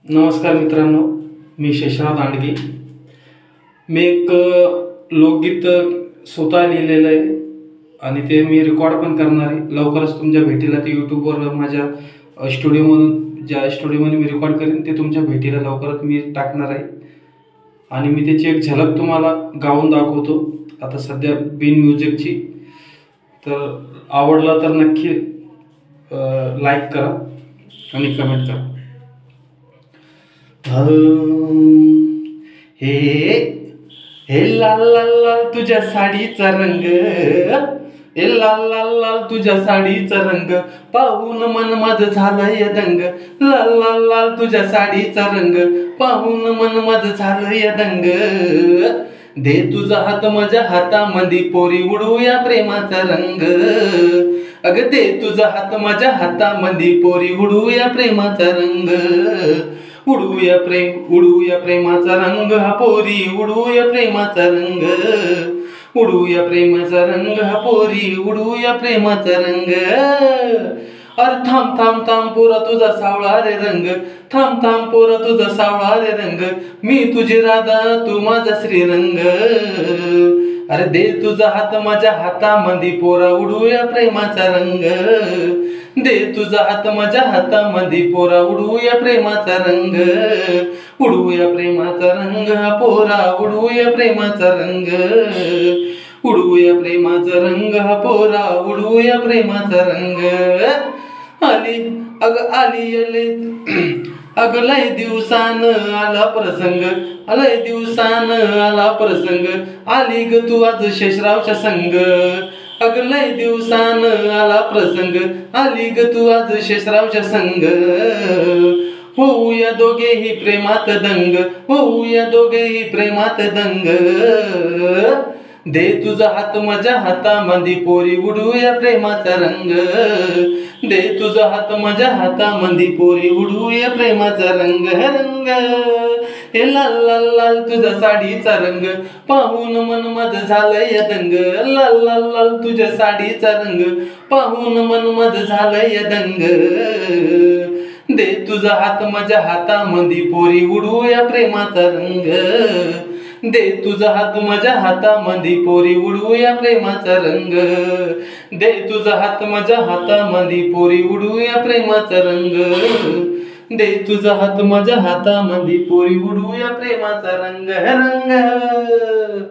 नमस्कार मित्रांनो, मी शेषराव दांडगे. मी एक लोकगीत स्वतः लिहिलेलं आहे आणि ते मी रेकॉर्ड पण करणार आहे. लवकरच तुमच्या भेटीला ते यूट्यूबवर माझ्या स्टुडिओमधून ज्या स्टुडिओमध्ये मी रेकॉर्ड करेन ते तुमच्या भेटीला लवकरच मी टाकणार आहे आणि मी त्याची एक झलक तुम्हाला गाऊन दाखवतो आता सध्या बिन म्युझिकची. तर आवडला तर नक्की लाईक करा आणि कमेंट करा. हे हे लाल लाल लाल तुझ्या साडीचा रंग, हे लाल लाल लाल तुझ्या साडीचा रंग पाहून मन माझं झालंय दंग. लाल लाल लाल तुझ्या साडीचा रंग पाहून मन माझं झालंय दंग. दे तुझा हात माझ्या हातामध्ये पोरी उडूया प्रेमाचा रंग. अग दे तुझा हात माझ्या हातामध्ये पोरी उडूया प्रेमाचा रंग. उडूया प्रेमाचा रंग हा पोरी उडूया प्रेमाचा रंग. उडूया प्रेमाचा रंग हा पोरी उडूया प्रेमाचा रंग. अरे थांब थांब थांब पोरा तुझा सावळा रे रंग. थांब थांब पोरा तुझा सावळा रे रंग. मी तुझी राधा तू माझा श्रीरंग. अरे दे तुझा हात माझ्या हातामध्ये पोरा उडूया प्रेमाचा रंग. दे तुझा हात माझ्या हातामध्ये पोरा उडूया प्रेमाचा रंग. उडूया प्रेमाचा रंग हा पोरा उडूया प्रेमाचा रंग. उडूया प्रेमाचा रंग हा पोरा उडूया प्रेमाचा रंग. आली अग आली अले अग लय दिवसान आला प्रसंग. लय दिवसान आला प्रसंग आली ग तू आज शेषरावच्या संग. अग लय दिवसान आला प्रसंग आली ग तू आज शेषरावच्या संग. होऊया दोघेही प्रेमात दंग. होऊया दोघेही प्रेमात दंग. दे तुझा हात माझ्या हातामध्ये पोरी उडूया प्रेमाचा रंग. दे तुझा हात माझ्या हातामध्ये पोरी उडूया प्रेमाचा रंग. रंग हे लाल लाल लाल तुझ्या साडीचा रंग पाहून मन माझं झालंय दंग. लाल लाल लाल तुझ्या साडीचा रंग पाहून मन माझं झालंय दंग. दे तुझा हात माझ्या हातामध्ये पोरी उडूया प्रेमाचा रंग. दे तुझा हात माझ्या हातामध्ये पोरी उडूया प्रेमाचा रंग. दे तुझा हात माझ्या हातामध्ये पोरी उडूया प्रेमाचा रंग. दे तुझा हात माझ्या हातामध्ये पोरी उडूया प्रेमाचा रंग. रंग